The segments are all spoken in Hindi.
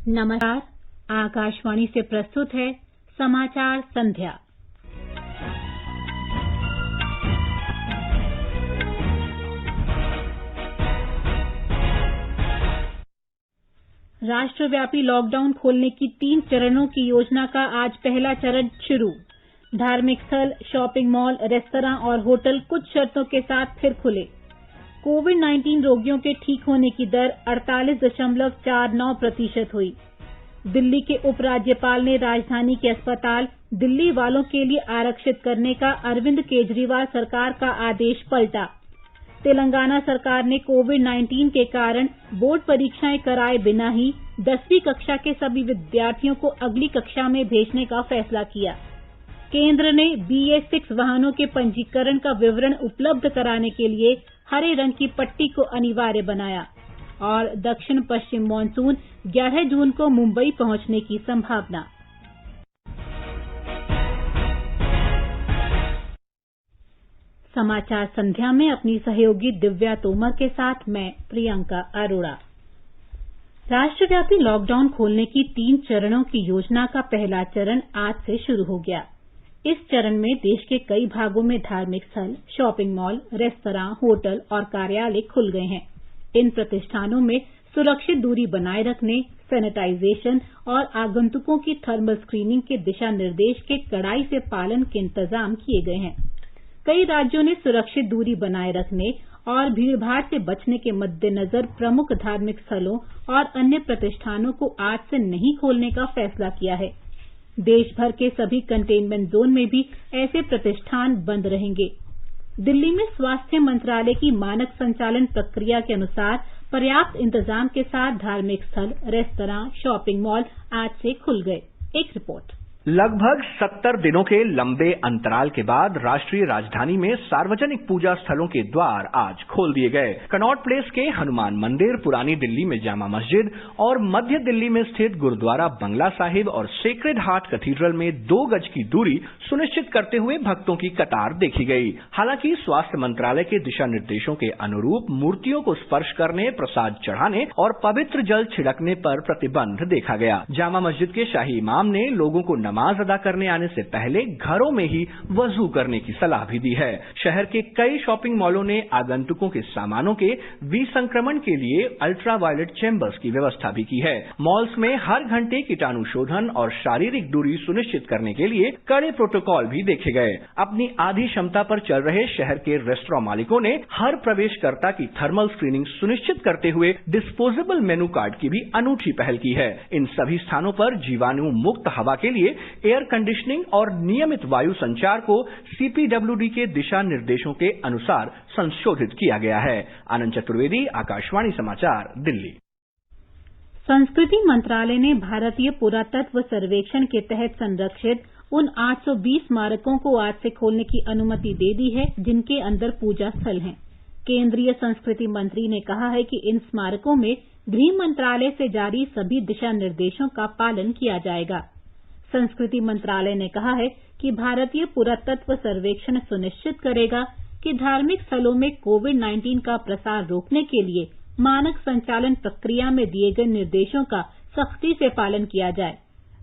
नमस्कार, आकाशवाणी से प्रस्तुत है समाचार संध्या। राष्ट्रव्यापी लॉकडाउन खोलने की 3 चरणों की योजना का आज पहला चरण शुरू। धार्मिक स्थल, शॉपिंग मॉल, रेस्तरां और होटल कुछ शर्तों के साथ फिर खुले। कोविड-19 रोगियों के ठीक होने की दर 48.49% हुई। दिल्ली के उपराज्यपाल ने राजधानी के अस्पताल दिल्ली वालों के लिए आरक्षित करने का अरविंद केजरीवाल सरकार का आदेश पलटा। तेलंगाना सरकार ने कोविड-19 के कारण बोर्ड परीक्षाएं कराए बिना ही 10वीं कक्षा के सभी विद्यार्थियों को अगली कक्षा में भेजने का फैसला किया। केंद्र ने BS6 वाहनों के पंजीकरण का विवरण उपलब्ध कराने के लिए हरे रंग की पट्टी को अनिवार्य बनाया। और दक्षिण पश्चिम मानसून 11 जून को मुंबई पहुंचने की संभावना। समाचार संध्या में अपनी सहयोगी दिव्या तोमर के साथ मैं प्रियंका अरोड़ा। राष्ट्रव्यापी लॉकडाउन खोलने की 3 चरणों की योजना का पहला चरण आज से शुरू हो गया। इस चरण में देश के कई भागों में धार्मिक स्थल, शॉपिंग मॉल, रेस्तरां, होटल और कार्यालय खुल गए हैं। इन प्रतिष्ठानों में सुरक्षित दूरी बनाए रखने, सैनिटाइजेशन और आगंतुकों की थर्मल स्क्रीनिंग के दिशा निर्देश के कड़ाई से पालन के इंतजाम किए गए हैं। कई राज्यों ने सुरक्षित दूरी बनाए रखने और भीड़भाड़ से बचने के मद्देनजर प्रमुख धार्मिक स्थलों और अन्य प्रतिष्ठानों को आज से नहीं खोलने का फैसला किया है। देश भर के सभी कंटेनमेंट जोन में भी ऐसे प्रतिष्ठान बंद रहेंगे। दिल्ली में स्वास्थ्य मंत्रालय की मानक संचालन प्रक्रिया के अनुसार पर्याप्त इंतजाम के साथ धार्मिक स्थल, रेस्तरां, शॉपिंग मॉल आज से खुल गए। एक रिपोर्ट। लगभग 70 दिनों के लंबे अंतराल के बाद राष्ट्रीय राजधानी में सार्वजनिक पूजा स्थलों के द्वार आज खोल दिए गए। कनॉट प्लेस के हनुमान मंदिर, पुरानी दिल्ली में जामा मस्जिद और मध्य दिल्ली में स्थित गुरुद्वारा बंगला साहिब और सेक्रेड हार्ट कैथेड्रल में 2 गज की दूरी सुनिश्चित करते हुए भक्तों की कतार देखी गई। हालांकि स्वास्थ्य मंत्रालय के दिशा निर्देशों के अनुरूप मूर्तियों को स्पर्श करने, प्रसाद चढ़ाने और पवित्र जल छिड़कने पर प्रतिबंध देखा गया। जामा मस्जिद के शाही इमाम ने लोगों को नमाज अदा करने आने से पहले घरों में ही वजू करने की सलाह भी दी है। शहर के कई शॉपिंग मॉलों ने आगंतुकों के सामानों के विसंक्रमण के लिए अल्ट्रावायलेट चैम्बर्स की व्यवस्था भी की है। मॉल्स में हर घंटे कीटाणु शोधन और शारीरिक दूरी सुनिश्चित करने के लिए कड़े प्रोटोकॉल भी देखे गए। अपनी आधी क्षमता पर चल रहे शहर के रेस्टोरेंट मालिकों ने हर प्रवेशकर्ता की थर्मल स्क्रीनिंग सुनिश्चित करते हुए डिस्पोजेबल मेनू कार्ड की भी अनूठी पहल की है। इन सभी स्थानों पर जीवाणु मुक्त हवा के लिए एयर कंडीशनिंग और नियमित वायु संचार को CPWD के दिशा निर्देशों के अनुसार संशोधित किया गया है। आनंद चतुर्वेदी, आकाशवाणी समाचार, दिल्ली। संस्कृति मंत्रालय ने भारतीय पुरातत्व सर्वेक्षण के तहत संरक्षित उन 820 स्मारकों को आज से खोलने की अनुमति दे दी है जिनके अंदर पूजा स्थल हैं। केंद्रीय संस्कृति मंत्री ने कहा है कि इन स्मारकों में गृह मंत्रालय से जारी सभी दिशा निर्देशों का पालन किया जाएगा। संस्कृति मंत्रालय ने कहा है कि भारतीय पुरातत्व सर्वेक्षण सुनिश्चित करेगा कि धार्मिक स्थलों में कोविड-19 का प्रसार रोकने के लिए मानक संचालन प्रक्रिया में दिए गए निर्देशों का सख्ती से पालन किया जाए।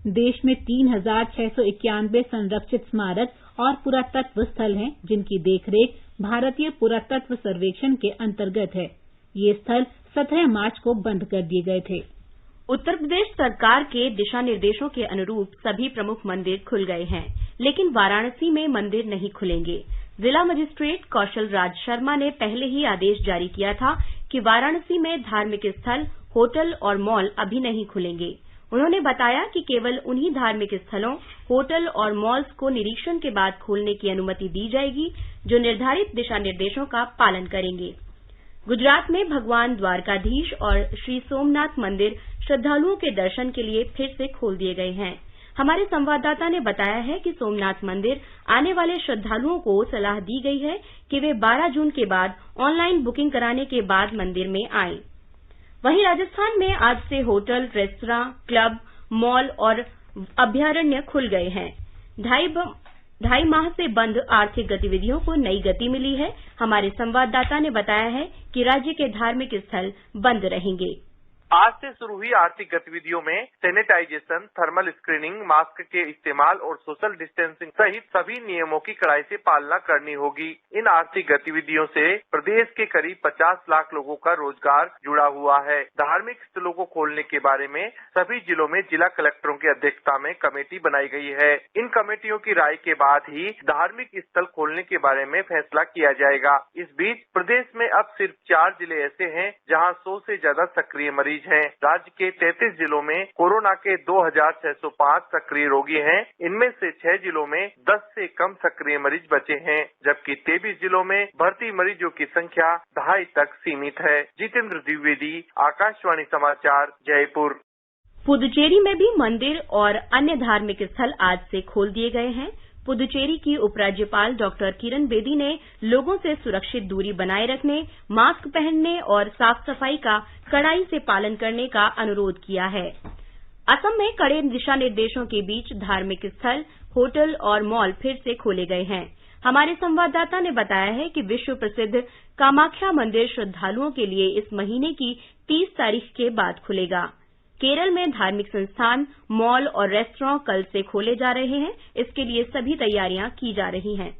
देश में 3691 संरक्षित स्मारक और पुरातत्व स्थल हैं जिनकी देखरेख भारतीय पुरातत्व सर्वेक्षण के अंतर्गत है। ये स्थल 17 मार्च को बंद कर दिए गए थे। उत्तर प्रदेश सरकार के दिशा निर्देशों के अनुरूप सभी प्रमुख मंदिर खुल गए हैं, लेकिन वाराणसी में मंदिर नहीं खुलेंगे। जिला मजिस्ट्रेट कौशल राज शर्मा ने पहले ही आदेश जारी किया था कि वाराणसी में धार्मिक स्थल, होटल और मॉल अभी नहीं खुलेंगे। उन्होंने बताया कि केवल उन्हीं धार्मिक स्थलों, होटल और मॉल्स को निरीक्षण के बाद खोलने की अनुमति दी जाएगी जो निर्धारित दिशा निर्देशों का पालन करेंगे। गुजरात में भगवान द्वारकाधीश और श्री सोमनाथ मंदिर श्रद्धालुओं के दर्शन के लिए फिर से खोल दिए गए हैं। हमारे संवाददाता ने बताया है कि सोमनाथ मंदिर आने वाले श्रद्धालुओं को सलाह दी गई है कि वे 12 जून के बाद ऑनलाइन बुकिंग कराने के बाद मंदिर में आएं। वहीं राजस्थान में आज से होटल, रेस्तरां, क्लब, मॉल और अभयारण्य खुल गए हैं। 2.5 माह से बंद आर्थिक गतिविधियों को नई गति मिली है। हमारे संवाददाता ने बताया है कि राज्य के धार्मिक स्थल बंद रहेंगे। आज से शुरू हुई आर्थिक गतिविधियों में सैनिटाइजेशन, थर्मल स्क्रीनिंग, मास्क के इस्तेमाल और सोशल डिस्टेंसिंग सहित सभी नियमों की कड़ाई से पालना करनी होगी। इन आर्थिक गतिविधियों से प्रदेश के करीब 50 लाख लोगों का रोजगार जुड़ा हुआ है। धार्मिक स्थलों को खोलने के बारे में सभी जिलों में जिला कलेक्टरों की अध्यक्षता में कमेटी बनाई गई है। इन कमेटियों की राय के बाद ही धार्मिक स्थल खोलने के बारे में फैसला किया जाएगा। इस बीच प्रदेश में अब सिर्फ 4 जिले ऐसे हैं जहां 100 से ज्यादा सक्रिय मरीज हैं। राज्य के 33 जिलों में कोरोना के 2605 सक्रिय रोगी हैं। इनमें से 6 जिलों में 10 से कम सक्रिय मरीज बचे हैं, जबकि 23 जिलों में भर्ती मरीजों की संख्या 2.5 तक सीमित है। जितेंद्र द्विवेदी, आकाशवाणी समाचार, जयपुर। पुदुचेरी में भी मंदिर और अन्य धार्मिक स्थल आज से खोल दिए गए हैं। पुदुचेरी की उपराज्यपाल डॉक्टर किरण बेदी ने लोगों से सुरक्षित दूरी बनाए रखने, मास्क पहनने और साफ सफाई का कड़ाई से पालन करने का अनुरोध किया है। असम में कड़े दिशा निर्देशों के बीच धार्मिक स्थल, होटल और मॉल फिर से खोले गए हैं। हमारे संवाददाता ने बताया है कि विश्व प्रसिद्ध कामाख्या मंदिर श्रद्धालुओं के लिए इस महीने की 30 तारीख के बाद खुलेगा। केरल में धार्मिक संस्थान, मॉल और रेस्टोरेंट कल से खोले जा रहे हैं। इसके लिए सभी तैयारियां की जा रही हैं।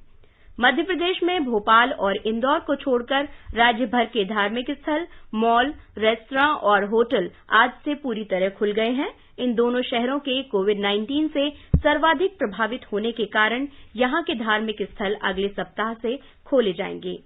मध्य प्रदेश में भोपाल और इंदौर को छोड़कर राज्य भर के धार्मिक स्थल, मॉल, रेस्टोरेंट और होटल आज से पूरी तरह खुल गए हैं। इन दोनों शहरों के कोविड-19 से सर्वाधिक प्रभावित होने के कारण यहां के धार्मिक स्थल अगले सप्ताह से खोले जाएंगे।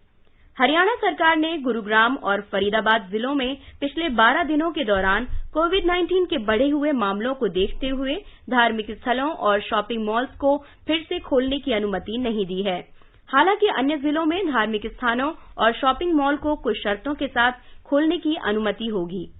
हरियाणा सरकार ने गुरुग्राम और फरीदाबाद जिलों में पिछले 12 दिनों के दौरान कोविड-19 के बढ़े हुए मामलों को देखते हुए धार्मिक स्थलों और शॉपिंग मॉल्स को फिर से खोलने की अनुमति नहीं दी है। हालांकि अन्य जिलों में धार्मिक स्थानों और शॉपिंग मॉल को कुछ शर्तों के साथ खोलने की अनुमति होगी।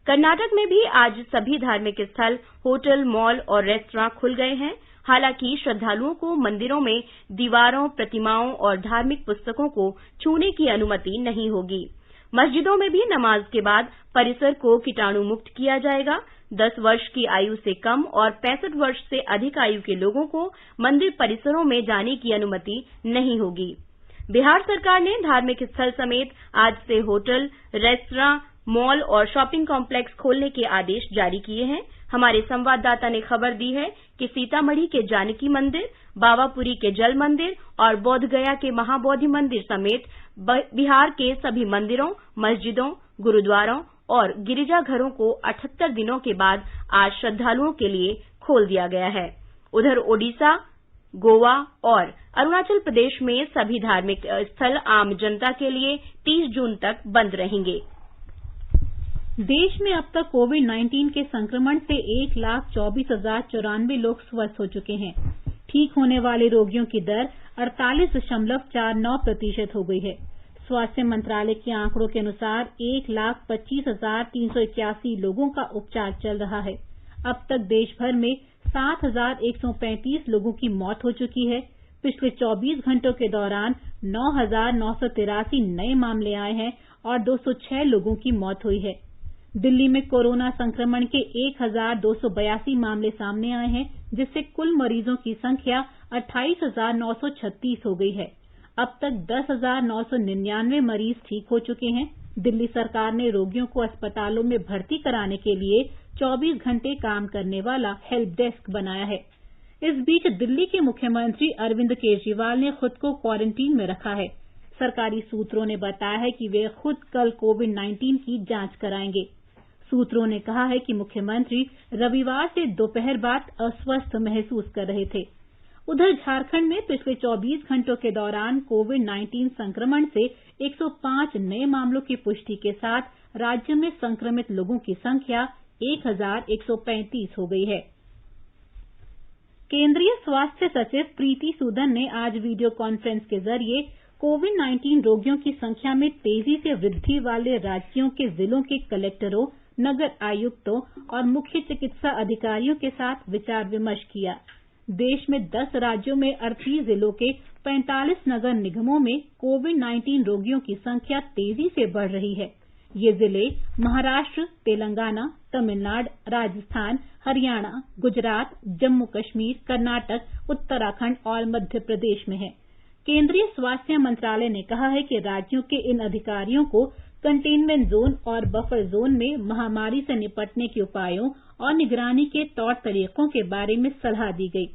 कर्नाटक में भी आज सभी धार्मिक स्थल, होटल, मॉल और रेस्टोरेंट खुल गए हैं। हालांकि श्रद्धालुओं को मंदिरों में दीवारों, प्रतिमाओं और धार्मिक पुस्तकों को छूने की अनुमति नहीं होगी। मस्जिदों में भी नमाज के बाद परिसर को कीटाणु मुक्त किया जाएगा। 10 वर्ष की आयु से कम और 65 वर्ष से अधिक आयु के लोगों को मंदिर परिसरों में जाने की अनुमति नहीं होगी। बिहार सरकार ने धार्मिक स्थल समेत आज से होटल, रेस्टोरेंट, मॉल और शॉपिंग कॉम्प्लेक्स खोलने के आदेश जारी किए हैं। हमारे संवाददाता ने खबर दी है कि सीतामढ़ी के जानकी मंदिर, बावापुरी के जल मंदिर और बोधगया के महाबोधि मंदिर समेत बिहार के सभी मंदिरों, मस्जिदों, गुरुद्वारों और गिरिजाघरों को 78 दिनों के बाद आज श्रद्धालुओं के लिए खोल दिया गया है। उधर ओडिशा, गोवा और अरुणाचल प्रदेश में सभी धार्मिक स्थल आम जनता के लिए 30 जून तक बंद रहेंगे। देश में अब तक कोविड-19 के संक्रमण से 1,24,094 लोग स्वस्थ हो चुके हैं। ठीक होने वाले रोगियों की दर 48.49% हो गई है। स्वास्थ्य मंत्रालय के आंकड़ों के अनुसार 1,25,381 लोगों का उपचार चल रहा है। अब तक देश भर में 7,135 लोगों की मौत हो चुकी है। पिछले 24 घंटों के दौरान 9,983 नए मामले आए हैं और 206 लोगों की मौत हुई है। दिल्ली में कोरोना संक्रमण के 1,282 मामले सामने आए हैं, जिससे कुल मरीजों की संख्या 28,936 हो गई है। अब तक 10,999 मरीज ठीक हो चुके हैं। दिल्ली सरकार ने रोगियों को अस्पतालों में भर्ती कराने के लिए 24 घंटे काम करने वाला हेल्प डेस्क बनाया है। इस बीच दिल्ली के मुख्यमंत्री अरविंद केजरीवाल ने खुद को क्वारंटीन में रखा है। सरकारी सूत्रों ने बताया है कि वे खुद कल कोविड-19 की जांच कराएंगे। सूत्रों ने कहा है कि मुख्यमंत्री रविवार से दोपहर बाद अस्वस्थ महसूस कर रहे थे। उधर झारखंड में पिछले 24 घंटों के दौरान कोविड-19 संक्रमण से 105 नए मामलों की पुष्टि के साथ राज्य में संक्रमित लोगों की संख्या 1,135 हो गई है। केंद्रीय स्वास्थ्य सचिव प्रीति सूदन ने आज वीडियो कॉन्फ्रेंस के जरिए कोविड-19 रोगियों की संख्या में तेजी से वृद्धि वाले राज्यों के जिलों के कलेक्टरों, नगर आयुक्तों और मुख्य चिकित्सा अधिकारियों के साथ विचार विमर्श किया। देश में 10 राज्यों में 38 जिलों के 45 नगर निगमों में कोविड-19 रोगियों की संख्या तेजी से बढ़ रही है। ये जिले महाराष्ट्र, तेलंगाना, तमिलनाडु, राजस्थान, हरियाणा, गुजरात, जम्मू कश्मीर, कर्नाटक, उत्तराखंड और मध्य प्रदेश में हैं। केंद्रीय स्वास्थ्य मंत्रालय ने कहा है कि राज्यों के इन अधिकारियों को कंटेनमेंट जोन और बफर जोन में महामारी से निपटने के उपायों और निगरानी के तौर तरीकों के बारे में सलाह दी गई।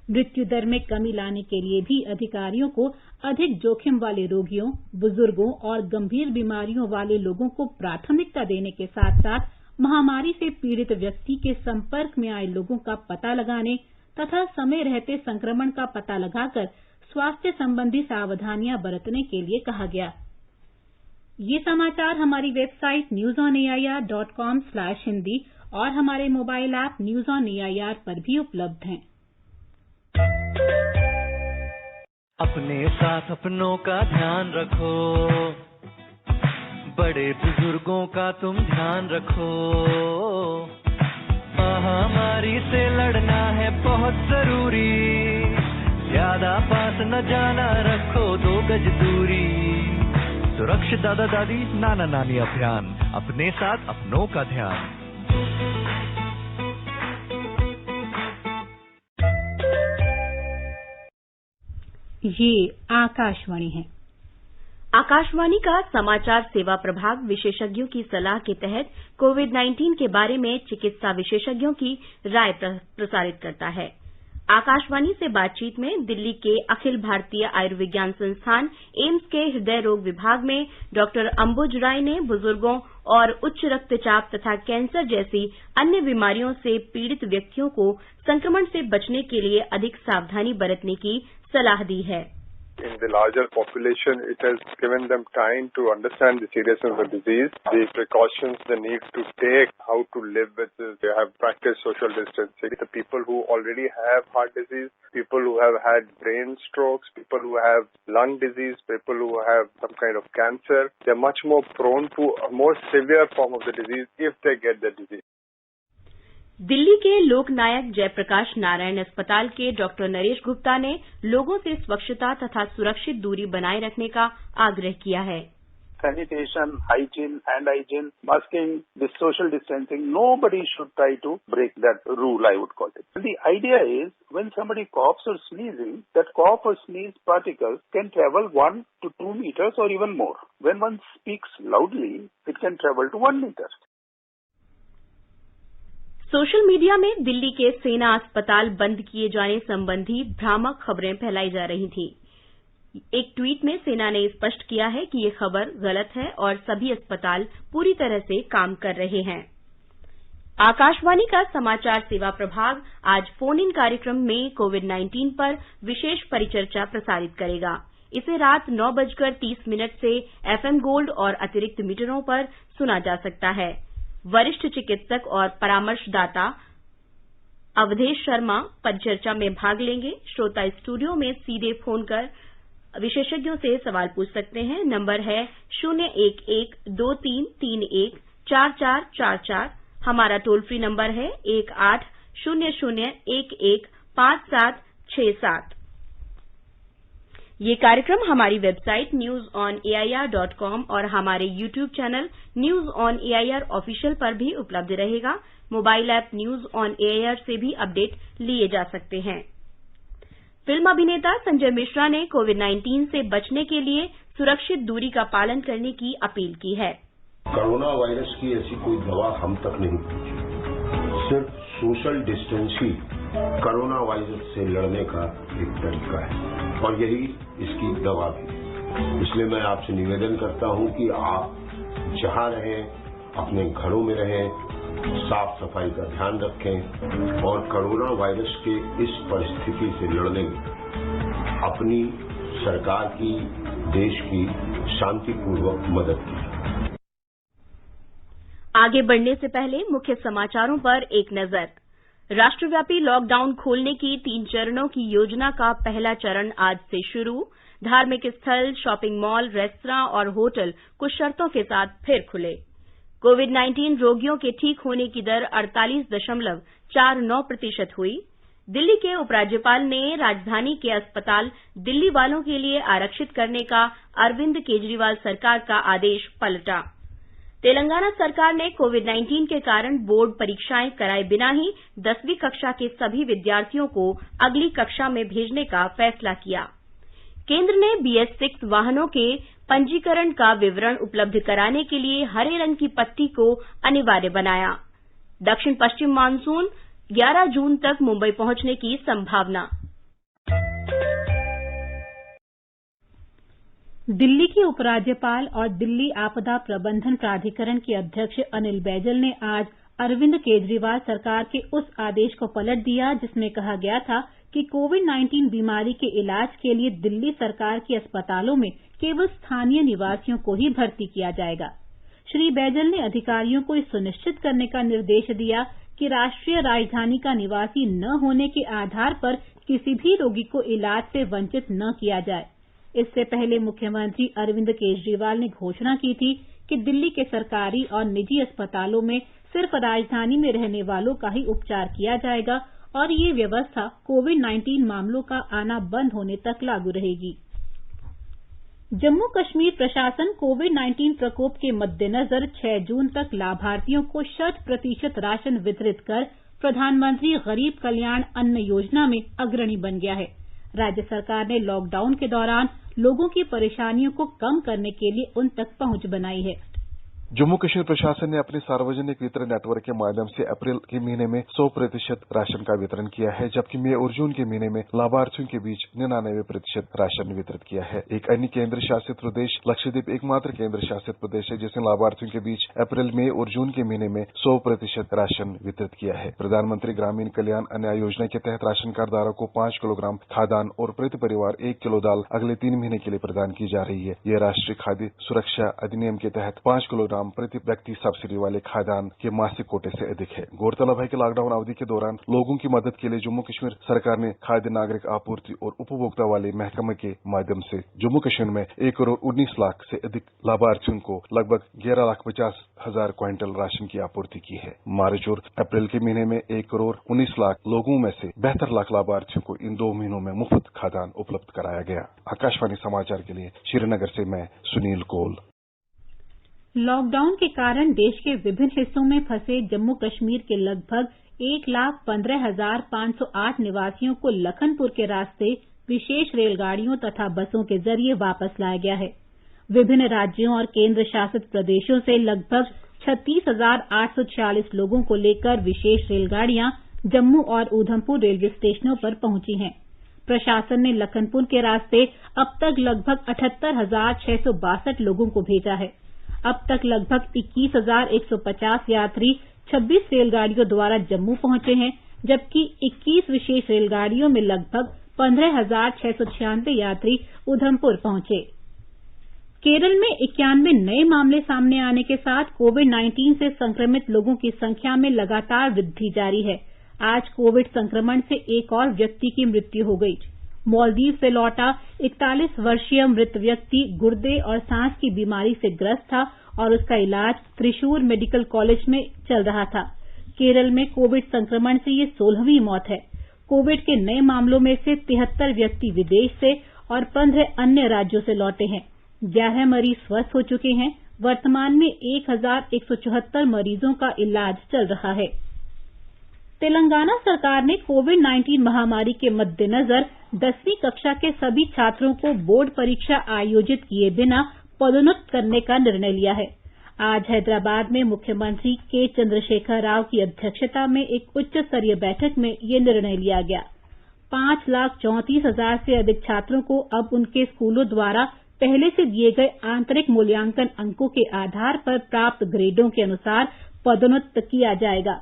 मृत्यु दर में कमी लाने के लिए भी अधिकारियों को अधिक जोखिम वाले रोगियों, बुजुर्गों और गंभीर बीमारियों वाले लोगों को प्राथमिकता देने के साथ साथ महामारी से पीड़ित व्यक्ति के संपर्क में आए लोगों का पता लगाने तथा समय रहते संक्रमण का पता लगाकर स्वास्थ्य संबंधी सावधानियां बरतने के लिए कहा गया। ये समाचार हमारी वेबसाइट newsonair.com/hindi और हमारे mobile app news on AIR पर भी उपलब्ध हैं। अपने साथ अपनों का ध्यान रखो, बड़े बुजुर्गों का तुम ध्यान रखो। महामारी से लड़ना है बहुत जरूरी, ज्यादा पास न जाना, रखो 2 गज दूरी। सुरक्षित दादा दादी नाना नानी अभियान, अपने साथ अपनों का ध्यान। ये आकाशवाणी है। आकाशवाणी का समाचार सेवा प्रभाग विशेषज्ञों की सलाह के तहत कोविड-19 के बारे में चिकित्सा विशेषज्ञों की राय प्रसारित करता है। आकाशवाणी से बातचीत में दिल्ली के अखिल भारतीय आयुर्विज्ञान संस्थान एम्स के हृदय रोग विभाग में डॉक्टर अंबुज राय ने बुजुर्गों और उच्च रक्तचाप तथा कैंसर जैसी अन्य बीमारियों से पीड़ित व्यक्तियों को संक्रमण से बचने के लिए अधिक सावधानी बरतने की सलाह दी है। In the larger population, it has given them time to understand the seriousness of the disease, the precautions they need to take, how to live with it. They have practiced social distancing. The people who already have heart disease, people who have had brain strokes, people who have lung disease, people who have some kind of cancer, they're much more prone to a more severe form of the disease if they get the disease. Delhi के लोकनायक जयप्रकाश नारायण अस्पताल के डॉक्टर नरेश गुप्ता ने लोगों से स्वच्छता तथा सुरक्षित दूरी बनाए रखने का आग्रह किया है। Sanitation, hygiene, hand hygiene, masking, this social distancing, nobody should try to break that rule, I would call it. The idea is when somebody coughs or sneezing, that cough or sneeze particles can travel 1 to 2 meters or even more. When one speaks loudly, it can travel to 1 meter. Social media में दिल्ली के सेना अस्पताल बंद किए जाने संबंधी भ्रामक खबरें फैलाई जा रही थीं। एक ट्वीट में सेना ने स्पष्ट किया है कि ये खबर गलत है और सभी अस्पताल पूरी तरह से काम कर रहे हैं। आकाशवाणी का समाचार सेवा प्रभाग आज फोन इन कार्यक्रम में कोविड-19 पर विशेष परिचर्चा प्रसारित करेगा। इसे रात 9:30 से एफएम गोल्ड और अतिरिक्त मीटरों पर सुना जा सकता है। वरिष्ठ चिकित्सक और परामर्शदाता अवधेश शर्मा परिचर्चा में भाग लेंगे। श्रोता स्टूडियो में सीधे फोन कर विशेषज्ञों से सवाल पूछ सकते हैं। नंबर है 011-2331-4444। हमारा टोल फ्री नंबर है 1800-11-5767। ये कार्यक्रम हमारी वेबसाइट newsonair.com और हमारे YouTube channel news on AIR official पर भी उपलब्ध रहेगा। Mobile app news on AIR से भी अपडेट लिए जा सकते हैं। फिल्म अभिनेता संजय मिश्रा ने कोविड-19 से बचने के लिए सुरक्षित दूरी का पालन करने की अपील की है। कोरोना वायरस की ऐसी कोई दवा हम तक नहीं पहुंची, सिर्फ सोशल डिस्टेंस ही कोरोना वायरस से लड़ने का एक तरीका है और यही इसकी दवा भी। इसलिए मैं आपसे निवेदन करता हूं कि आप जहां रहें अपने घरों में रहें, साफ सफाई का ध्यान रखें और कोरोना वायरस के इस परिस्थिति से लड़ने में अपनी सरकार की, देश की शांतिपूर्वक मदद कीजिए। आगे बढ़ने से पहले मुख्य समाचारों पर एक नजर। राष्ट्रव्यापी लॉकडाउन खोलने की 3 चरणों की योजना का पहला चरण आज से शुरू। धार्मिक स्थल, शॉपिंग मॉल, रेस्तरां और होटल कुछ शर्तों के साथ फिर खुले। कोविड-19 रोगियों के ठीक होने की दर 48.49% हुई। दिल्ली के उपराज्यपाल ने राजधानी के अस्पताल दिल्ली वालों के लिए आरक्षित करने का अरविंद केजरीवाल सरकार का आदेश पलटा। तेलंगाना सरकार ने कोविड-19 के कारण बोर्ड परीक्षाएं कराए बिना ही 10वीं कक्षा के सभी विद्यार्थियों को अगली कक्षा में भेजने का फैसला किया। केंद्र ने BS6 वाहनों के पंजीकरण का विवरण उपलब्ध कराने के लिए हरे रंग की पट्टी को अनिवार्य बनाया। दक्षिण पश्चिम मानसून 11 जून तक मुंबई पहुंचने की संभावना। दिल्ली की उपराज्यपाल और दिल्ली आपदा प्रबंधन प्राधिकरण के अध्यक्ष अनिल बैजल ने आज अरविंद केजरीवाल सरकार के उस आदेश को पलट दिया जिसमें कहा गया था कि कोविड-19 बीमारी के इलाज के लिए दिल्ली सरकार के अस्पतालों में केवल स्थानीय निवासियों को ही भर्ती किया जाएगा। श्री बैजल ने अधिकारियों को यह सुनिश्चित करने का निर्देश दिया कि राष्ट्रीय राजधानी का निवासी न होने के आधार पर किसी भी रोगी को इलाज से वंचित न किया जाए। इससे पहले मुख्यमंत्री अरविंद केजरीवाल ने घोषणा की थी कि दिल्ली के सरकारी और निजी अस्पतालों में सिर्फ राजधानी में रहने वालों का ही उपचार किया जाएगा और ये व्यवस्था कोविड-19 मामलों का आना बंद होने तक लागू रहेगी। जम्मू कश्मीर प्रशासन कोविड-19 प्रकोप के मद्देनजर 6 जून तक लाभार्थियों को 100% राशन वितरित कर प्रधानमंत्री गरीब कल्याण अन्न योजना में अग्रणी बन गया है। राज्य सरकार ने लॉकडाउन के दौरान लोगों की परेशानियों को कम करने के लिए उन तक पहुंच बनाई है। जम्मू कश्मीर प्रशासन ने अपने सार्वजनिक वितरण नेटवर्क के माध्यम से अप्रैल के महीने में 100% राशन का वितरण किया है, जबकि मई और जून के महीने में लाभार्थियों के बीच 99% राशन वितरित किया है। एक अन्य केंद्र शासित प्रदेश लक्षद्वीप एकमात्र केंद्र शासित प्रदेश है जिसने लाभार्थियों के बीच अप्रैल, मई और जून के महीने में 100% राशन वितरित किया है। प्रधानमंत्री ग्रामीण कल्याण अन्न योजना के तहत राशन कार्ड धारक को 5 किलोग्राम खाद्यान्न और प्रति परिवार 1 किलो दाल अगले 3 महीने के लिए प्रदान की जा रही है। यह राष्ट्रीय खाद्य सुरक्षा अधिनियम के तहत 5 किलोग्राम प्रति व्यक्ति सब्सिडी वाले खाद्यान्न के मासिक कोटे से अधिक है। गौरतलब है कि लॉकडाउन अवधि के दौरान लोगों की मदद के लिए जम्मू कश्मीर सरकार ने खाद्य नागरिक आपूर्ति और उपभोक्ता वाले महकमे के माध्यम से जम्मू कश्मीर में 1 करोड़ 19 लाख से अधिक लाभार्थियों को लगभग 11,50,000 क्विंटल राशन की आपूर्ति की है। मार्च और अप्रैल के महीने में 1 करोड़ 19 लाख लोगों में से 72 लाख लाभार्थियों को इन 2 महीनों में मुफ्त खाद्यान्न उपलब्ध कराया गया। आकाशवाणी समाचार के लिए श्रीनगर से मैं सुनील कौल। लॉकडाउन के कारण देश के विभिन्न हिस्सों में फंसे जम्मू कश्मीर के लगभग 1,15,508 निवासियों को लखनपुर के रास्ते विशेष रेलगाड़ियों तथा बसों के जरिए वापस लाया गया है। विभिन्न राज्यों और केंद्र शासित प्रदेशों से लगभग 36,846 लोगों को लेकर विशेष रेलगाड़ियां जम्मू और ऊधमपुर रेलवे स्टेशनों पर पहुंची हैं। प्रशासन ने लखनपुर के रास्ते अब तक लगभग 78,662 लोगों को भेजा है। अब तक लगभग 21,150 यात्री 26 रेलगाड़ियों द्वारा जम्मू पहुंचे हैं, जबकि 21 विशेष रेलगाड़ियों में लगभग 15,696 यात्री उधमपुर पहुंचे। केरल में 91 नए मामले सामने आने के साथ कोविड-19 से संक्रमित लोगों की संख्या में लगातार वृद्धि जारी है। आज कोविड संक्रमण से एक और व्यक्ति की मृत्यु हो गई। मालदीव से लौटा 41 वर्षीय मृत व्यक्ति गुर्दे और सांस की बीमारी से ग्रस्त था और उसका इलाज त्रिशूर मेडिकल कॉलेज में चल रहा था। केरल में कोविड संक्रमण से ये 16वीं मौत है। कोविड के नए मामलों में से 73 व्यक्ति विदेश से और 15 अन्य राज्यों से लौटे हैं। 11 मरीज स्वस्थ हो चुके हैं। वर्तमान में 1,174 मरीजों का इलाज चल रहा है। तेलंगाना सरकार ने कोविड-19 महामारी के मद्देनजर 10वीं कक्षा के सभी छात्रों को बोर्ड परीक्षा आयोजित किए बिना पदोन्नत करने का निर्णय लिया है। आज हैदराबाद में मुख्यमंत्री के चंद्रशेखर राव की अध्यक्षता में एक उच्च स्तरीय बैठक में ये निर्णय लिया गया। 5,34,000 से अधिक छात्रों को अब उनके स्कूलों द्वारा पहले से दिए गए आंतरिक मूल्यांकन अंकों के आधार पर प्राप्त ग्रेडों के अनुसार पदोन्नत किया जाएगा।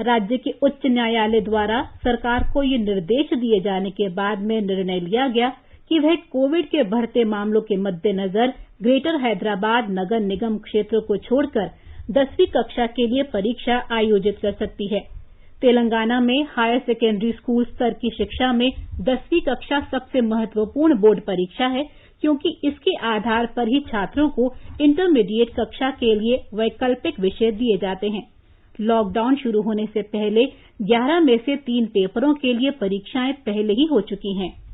राज्य के उच्च न्यायालय द्वारा सरकार को ये निर्देश दिए जाने के बाद में निर्णय लिया गया कि वह कोविड के बढ़ते मामलों के मद्देनजर ग्रेटर हैदराबाद नगर निगम क्षेत्र को छोड़कर 10वीं कक्षा के लिए परीक्षा आयोजित कर सकती है। तेलंगाना में हायर सेकेंडरी स्कूल स्तर की शिक्षा में 10वीं कक्षा सबसे महत्वपूर्ण बोर्ड परीक्षा है, क्योंकि इसके आधार पर ही छात्रों को इंटरमीडिएट कक्षा के लिए वैकल्पिक विषय दिए जाते हैं। लॉकडाउन शुरू होने से पहले 11 में से 3 पेपरों के लिए परीक्षाएं पहले ही हो चुकी हैं।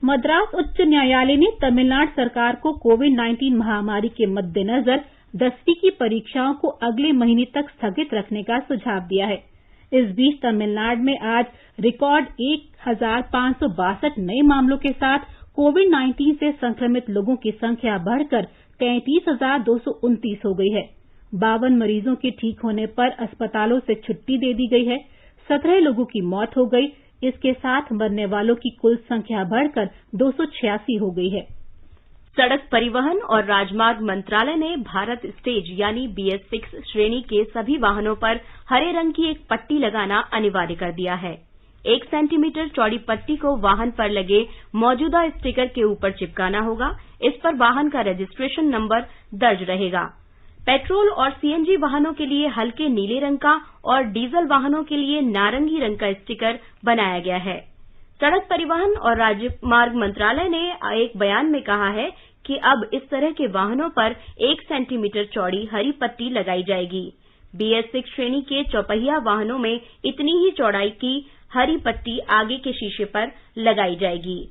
मद्रास उच्च न्यायालय ने तमिलनाडु सरकार को कोविड-19 महामारी के मद्देनजर 10वीं की परीक्षाओं को अगले महीने तक स्थगित रखने का सुझाव दिया है। इस बीच तमिलनाडु में आज रिकॉर्ड 1,562 नए मामलों के साथ कोविड-19 से संक्रमित लोगों की संख्या बढ़कर 33,229 हो गई है। 52 मरीजों के ठीक होने पर अस्पतालों से छुट्टी दे दी गई है। 17 लोगों की मौत हो गई। इसके साथ मरने वालों की कुल संख्या बढ़कर 286 हो गई है। सड़क परिवहन और राजमार्ग मंत्रालय ने भारत स्टेज यानी BS6 श्रेणी के सभी वाहनों पर हरे रंग की एक पट्टी लगाना अनिवार्य कर दिया है। 1 सेंटीमीटर चौड़ी पट्टी को वाहन पर लगे मौजूदा स्टिकर के ऊपर चिपकाना होगा। इस पर वाहन का रजिस्ट्रेशन नंबर दर्ज रहेगा। पेट्रोल और CNG वाहनों के लिए हल्के नीले रंग का और डीजल वाहनों के लिए नारंगी रंग का स्टिकर बनाया गया है। सड़क परिवहन और राजमार्ग मंत्रालय ने एक बयान में कहा है कि अब इस तरह के वाहनों पर 1 सेंटीमीटर चौड़ी हरी पट्टी लगाई जाएगी। BS6 श्रेणी के चौपहिया वाहनों में इतनी ही चौड़ाई की हरी पट्टी आगे के शीशे पर लगाई जाएगी।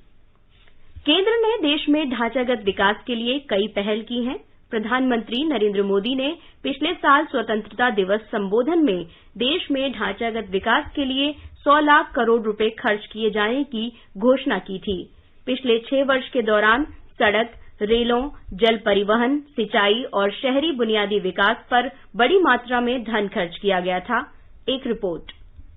केंद्र ने देश में ढांचागत विकास के लिए कई पहल की हैं। प्रधानमंत्री नरेंद्र मोदी ने पिछले साल स्वतंत्रता दिवस संबोधन में देश में ढांचागत विकास के लिए 100 लाख करोड़ रुपए खर्च किए जाने की घोषणा की थी। पिछले 6 वर्ष के दौरान सड़क, रेलों, जल परिवहन, सिंचाई और शहरी बुनियादी विकास पर बड़ी मात्रा में धन खर्च किया गया था। एक रिपोर्ट।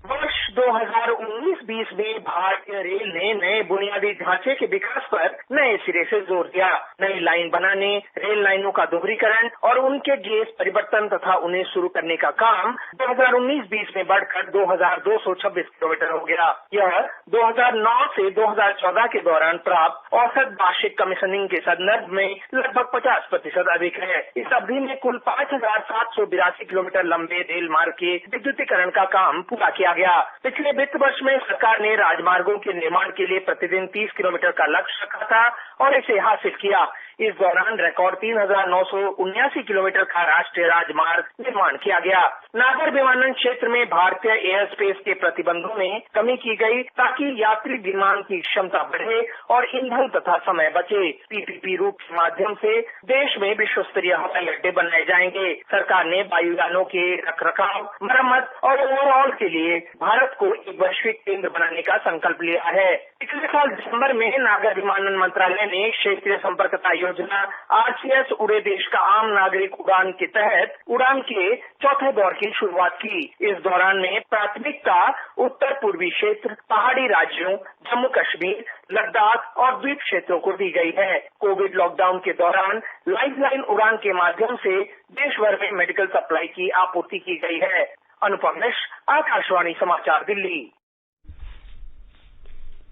वर्ष 2019-20 में भारतीय रेल ने नए बुनियादी ढांचे के विकास पर नए सिरे से जोर दिया। नई लाइन बनाने, रेल लाइनों का दोहरीकरण और उनके गेज परिवर्तन तथा उन्हें शुरू करने का काम 2019-20 में बढ़कर 2,226 किलोमीटर हो गया। यह 2009 से 2014 के दौरान प्राप्त औसत वार्षिक कमीशनिंग के संदर्भ में लगभग 50% अधिक है। इस अवधि में कुल 5,782 किलोमीटर लंबे रेल मार्ग के विद्युतीकरण का काम पूरा किया गया। पिछले वित्त वर्ष में सरकार ने राजमार्गों के निर्माण के लिए प्रतिदिन 30 किलोमीटर का लक्ष्य रखा था और इसे हासिल किया। इस दौरान रिकॉर्ड 3,979 किलोमीटर का राष्ट्रीय राजमार्ग निर्माण किया गया। नागर विमानन क्षेत्र में भारतीय एयर स्पेस के प्रतिबंधों में कमी की गई ताकि यात्री विमान की क्षमता बढ़े और ईंधन तथा समय बचे। PPP रूट के माध्यम से देश में विश्व स्तरीय हवाई अड्डे बनाए जाएंगे। सरकार ने वायुयानों के रखरखाव, मरम्मत और ओवरऑल के लिए भारत को एक वैश्विक केंद्र बनाने का संकल्प लिया है। पिछले साल दिसंबर में नागर विमानन मंत्रालय ने क्षेत्रीय संपर्कता योजना RCS उड़े देश का आम नागरिक उड़ान के तहत उड़ान के चौथे दौर की शुरुआत की। इस दौरान में प्राथमिकता उत्तर पूर्वी क्षेत्र, पहाड़ी राज्यों, जम्मू कश्मीर, लद्दाख और द्वीप क्षेत्रों को दी गई है। कोविड लॉकडाउन के दौरान लाइफलाइन उड़ान के माध्यम से देश भर में मेडिकल सप्लाई की आपूर्ति की गई है। अनुपम मिश्र, आकाशवाणी समाचार, दिल्ली।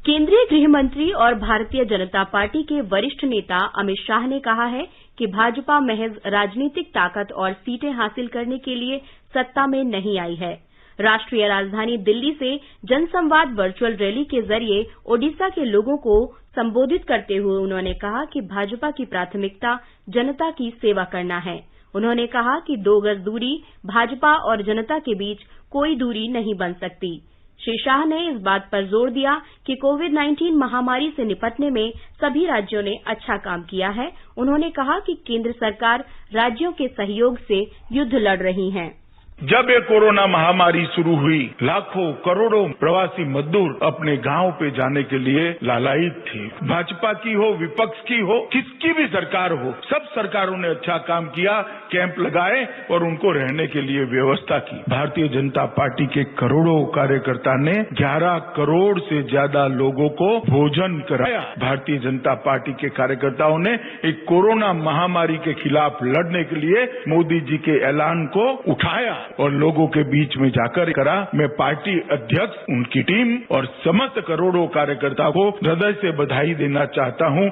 केंद्रीय गृह मंत्री और भारतीय जनता पार्टी के वरिष्ठ नेता अमित शाह ने कहा है कि भाजपा महज राजनीतिक ताकत और सीटें हासिल करने के लिए सत्ता में नहीं आई है। राष्ट्रीय राजधानी दिल्ली से जनसंवाद वर्चुअल रैली के जरिए ओडिशा के लोगों को संबोधित करते हुए उन्होंने कहा कि भाजपा की प्राथमिकता जनता की सेवा करना है। उन्होंने कहा कि 2 गज दूरी भाजपा और जनता के बीच कोई दूरी नहीं बन सकती। श्री शाह ने इस बात पर जोर दिया कि कोविड-19 महामारी से निपटने में सभी राज्यों ने अच्छा काम किया है। उन्होंने कहा कि केंद्र सरकार राज्यों के सहयोग से युद्ध लड़ रही है। जब ये कोरोना महामारी शुरू हुई, लाखों करोड़ों प्रवासी मजदूर अपने गांव पे जाने के लिए लालायित थे। भाजपा की हो, विपक्ष की हो, किसकी भी सरकार हो, सब सरकारों ने अच्छा काम किया, कैंप लगाए और उनको रहने के लिए व्यवस्था की। भारतीय जनता पार्टी के करोड़ों कार्यकर्ता ने 11 करोड़ से ज्यादा लोगों को भोजन कराया। भारतीय जनता पार्टी के कार्यकर्ताओं ने एक कोरोना महामारी के खिलाफ लड़ने के लिए मोदी जी के ऐलान को उठाया और लोगों के बीच में जाकर करा। मैं पार्टी अध्यक्ष, उनकी टीम और समस्त करोड़ों कार्यकर्ताओं को हृदय से बधाई देना चाहता हूं।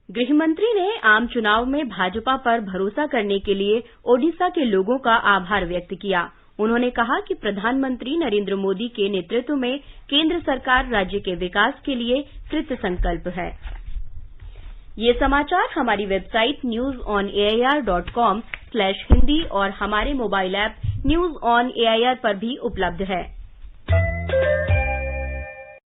गृहमंत्री ने आम चुनाव में भाजपा पर भरोसा करने के लिए ओडिशा के लोगों का आभार व्यक्त किया। उन्होंने कहा कि प्रधानमंत्री नरेंद्र मोदी के नेतृत्व में केंद्र सरकार राज्य के विकास के लिए कृत संकल्प है। ये समाचार हमारी वेबसाइट newsonair.com/hindi और हमारे mobile app news on AIR पर भी उपलब्ध है।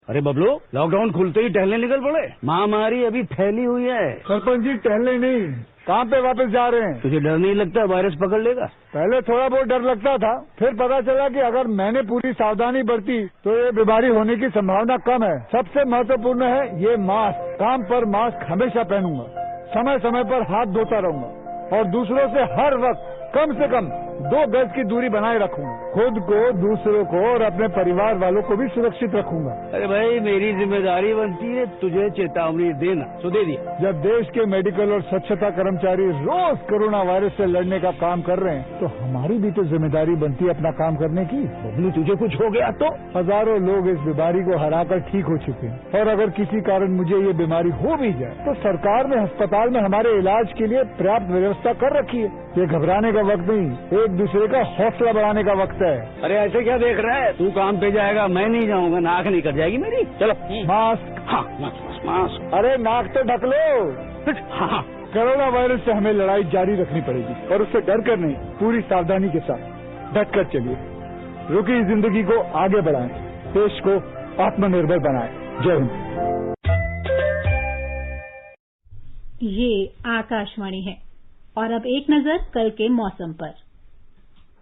अरे बबलू, लॉकडाउन खुलते ही टहलने निकल पड़े। महामारी अभी फैली हुई है। सरपंच जी, टहलने नहीं, कहाँ पे वापस जा रहे हैं? तुझे डर नहीं लगता वायरस पकड़ लेगा? पहले थोड़ा बहुत डर लगता था, फिर पता चला कि अगर मैंने पूरी सावधानी बरती तो ये बीमारी होने की संभावना कम है। सबसे महत्वपूर्ण है ये मास्क। काम पर मास्क हमेशा पहनूंगा, समय समय पर हाथ धोता रहूंगा और दूसरों से हर वक्त कम से कम 2 गज की दूरी बनाए रखूंगा। खुद को, दूसरों को और अपने परिवार वालों को भी सुरक्षित रखूंगा। अरे भाई, मेरी जिम्मेदारी बनती है तुझे चेतावनी देना, तो दे दिया। जब देश के मेडिकल और स्वच्छता कर्मचारी रोज कोरोना वायरस से लड़ने का काम कर रहे हैं तो हमारी भी तो जिम्मेदारी बनती है अपना काम करने की। बबलू, तुझे कुछ हो गया तो? हजारों लोग इस बीमारी को हराकर ठीक हो चुके हैं और अगर किसी कारण मुझे ये बीमारी हो भी जाए तो सरकार ने अस्पताल में हमारे इलाज के लिए पर्याप्त व्यवस्था कर रखी है। ये घबराने का वक्त नहीं, एक दूसरे का हौसला बढ़ाने का वक्त है। अरे ऐसे क्या देख रहा है? तू काम पे जाएगा, मैं नहीं जाऊंगा, नाक नहीं कट जाएगी मेरी। चलो मास्क। हाँ, मास्क। अरे नाक तो ढक लो। हाँ। कोरोना वायरस से हमें लड़ाई जारी रखनी पड़ेगी और उससे डर कर नहीं, पूरी सावधानी के साथ डट कर चलिए। रुकी जिंदगी को आगे बढ़ाएं, देश को आत्मनिर्भर बनाएं। जय हिंद। ये आकाशवाणी है और अब एक नजर कल के मौसम पर।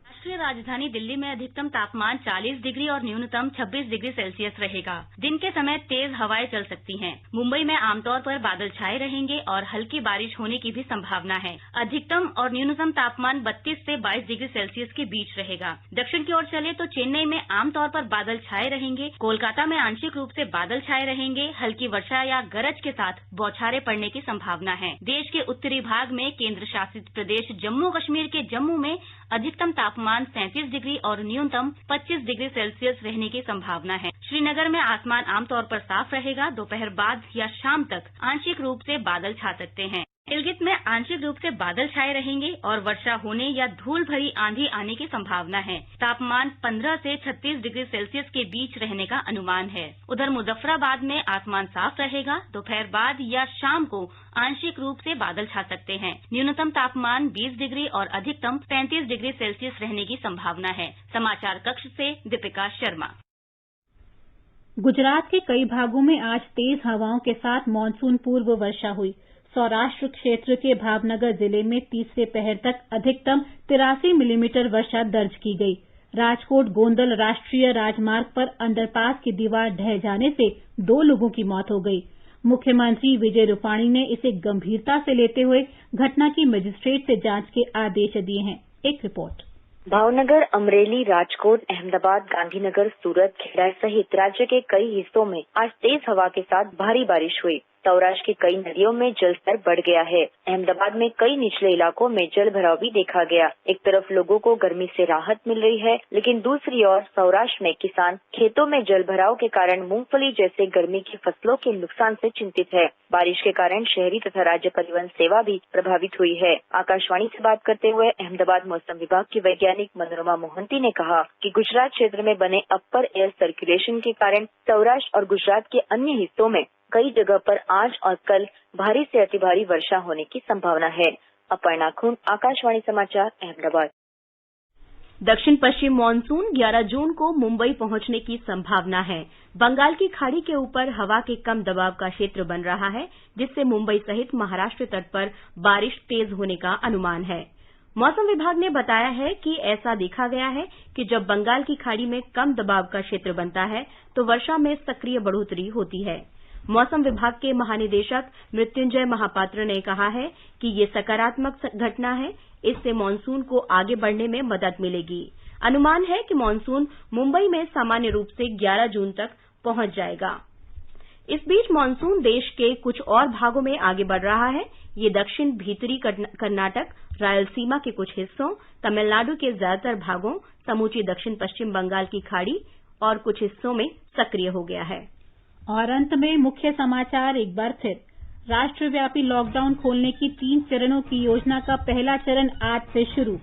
राष्ट्रीय राजधानी दिल्ली में अधिकतम तापमान 40 डिग्री और न्यूनतम 26 डिग्री सेल्सियस रहेगा। दिन के समय तेज हवाएं चल सकती हैं। मुंबई में आमतौर पर बादल छाए रहेंगे और हल्की बारिश होने की भी संभावना है। अधिकतम और न्यूनतम तापमान 32 से 22 डिग्री सेल्सियस के बीच रहेगा। दक्षिण की ओर चले तो चेन्नई में आमतौर पर बादल छाए रहेंगे। कोलकाता में आंशिक रूप से बादल छाए रहेंगे। हल्की वर्षा या गरज के साथ बौछारें पड़ने की संभावना है। देश के उत्तरी भाग में केंद्र शासित प्रदेश जम्मू कश्मीर के जम्मू में अधिकतम तापमान 37 डिग्री और न्यूनतम 25 डिग्री सेल्सियस रहने की संभावना है। श्रीनगर में आसमान आमतौर पर साफ रहेगा। दोपहर बाद या शाम तक आंशिक रूप से बादल छा सकते हैं। गिलगित में आंशिक रूप से बादल छाए रहेंगे और वर्षा होने या धूल भरी आंधी आने की संभावना है। तापमान 15 से 36 डिग्री सेल्सियस के बीच रहने का अनुमान है। उधर मुजफ्फराबाद में आसमान साफ रहेगा। दोपहर बाद या शाम को आंशिक रूप से बादल छा सकते हैं। न्यूनतम तापमान 20 डिग्री और अधिकतम 35 डिग्री सेल्सियस रहने की संभावना है। समाचार कक्ष से दीपिका शर्मा। गुजरात के कई भागों में आज तेज हवाओं के साथ मानसून पूर्व वर्षा हुई। सौराष्ट्र क्षेत्र के भावनगर जिले में तीसरे पहर तक अधिकतम 83 मिलीमीटर वर्षा दर्ज की गई। राजकोट गोंदल राष्ट्रीय राजमार्ग पर अंडरपास की दीवार ढह जाने से 2 लोगों की मौत हो गई। मुख्यमंत्री विजय रूपाणी ने इसे गंभीरता से लेते हुए घटना की मजिस्ट्रेट से जांच के आदेश दिए हैं। एक रिपोर्ट। भावनगर, अमरेली, राजकोट, अहमदाबाद, गांधीनगर, सूरत, खेड़ा सहित राज्य के कई हिस्सों में आज तेज हवा के साथ भारी बारिश हुई। सौराष्ट्र की कई नदियों में जलस्तर बढ़ गया है। अहमदाबाद में कई निचले इलाकों में जल भराव भी देखा गया। एक तरफ लोगों को गर्मी से राहत मिल रही है, लेकिन दूसरी ओर सौराष्ट्र में किसान खेतों में जल भराव के कारण मूंगफली जैसे गर्मी की फसलों के नुकसान से चिंतित है। बारिश के कारण शहरी तथा राज्य परिवहन सेवा भी प्रभावित हुई है। आकाशवाणी से बात करते हुए अहमदाबाद मौसम विभाग की वैज्ञानिक मनोरमा मोहंती ने कहा कि गुजरात क्षेत्र में बने अपर एयर सर्कुलेशन के कारण सौराष्ट्र और गुजरात के अन्य हिस्सों में कई जगह पर आज और कल भारी से अति भारी वर्षा होने की संभावना है। अपर्णा खून, आकाशवाणी समाचार, अहमदाबाद। दक्षिण पश्चिम मानसून 11 जून को मुंबई पहुंचने की संभावना है। बंगाल की खाड़ी के ऊपर हवा के कम दबाव का क्षेत्र बन रहा है, जिससे मुंबई सहित महाराष्ट्र तट पर बारिश तेज होने का अनुमान है। मौसम विभाग ने बताया है कि ऐसा देखा गया है कि जब बंगाल की खाड़ी में कम दबाव का क्षेत्र बनता है तो वर्षा में सक्रिय बढ़ोतरी होती है। मौसम विभाग के महानिदेशक मृत्युंजय महापात्र ने कहा है कि ये सकारात्मक घटना है। इससे मानसून को आगे बढ़ने में मदद मिलेगी। अनुमान है कि मानसून मुंबई में सामान्य रूप से 11 जून तक पहुंच जाएगा। इस बीच मानसून देश के कुछ और भागों में आगे बढ़ रहा है। ये दक्षिण भीतरी कर्नाटक, रायलसीमा के कुछ हिस्सों, तमिलनाडु के ज्यादातर भागों, समूची दक्षिण पश्चिम बंगाल की खाड़ी और कुछ हिस्सों में सक्रिय हो गया है। और अंत में मुख्य समाचार एक बार फिर। राष्ट्रव्यापी लॉकडाउन खोलने की 3 चरणों की योजना का पहला चरण आज से शुरू।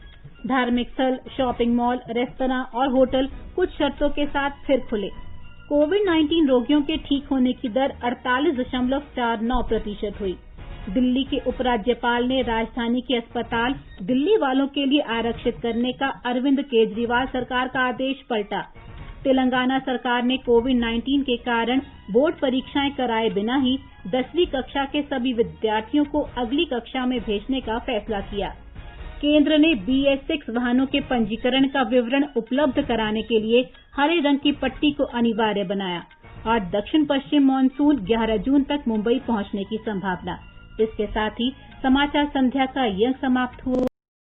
धार्मिक स्थल, शॉपिंग मॉल, रेस्तरां और होटल कुछ शर्तों के साथ फिर खुले। कोविड-19 रोगियों के ठीक होने की दर 48.49% हुई। दिल्ली के उपराज्यपाल ने राजधानी के अस्पताल दिल्ली वालों के लिए आरक्षित करने का अरविंद केजरीवाल सरकार का आदेश पलटा। तेलंगाना सरकार ने कोविड-19 के कारण बोर्ड परीक्षाएं कराए बिना ही 10वीं कक्षा के सभी विद्यार्थियों को अगली कक्षा में भेजने का फैसला किया। केंद्र ने BS6 वाहनों के पंजीकरण का विवरण उपलब्ध कराने के लिए हरे रंग की पट्टी को अनिवार्य बनाया और दक्षिण पश्चिम मानसून 11 जून तक मुंबई पहुंचने की संभावना। इसके साथ ही समाचार संध्या का ये अंक समाप्त हुआ।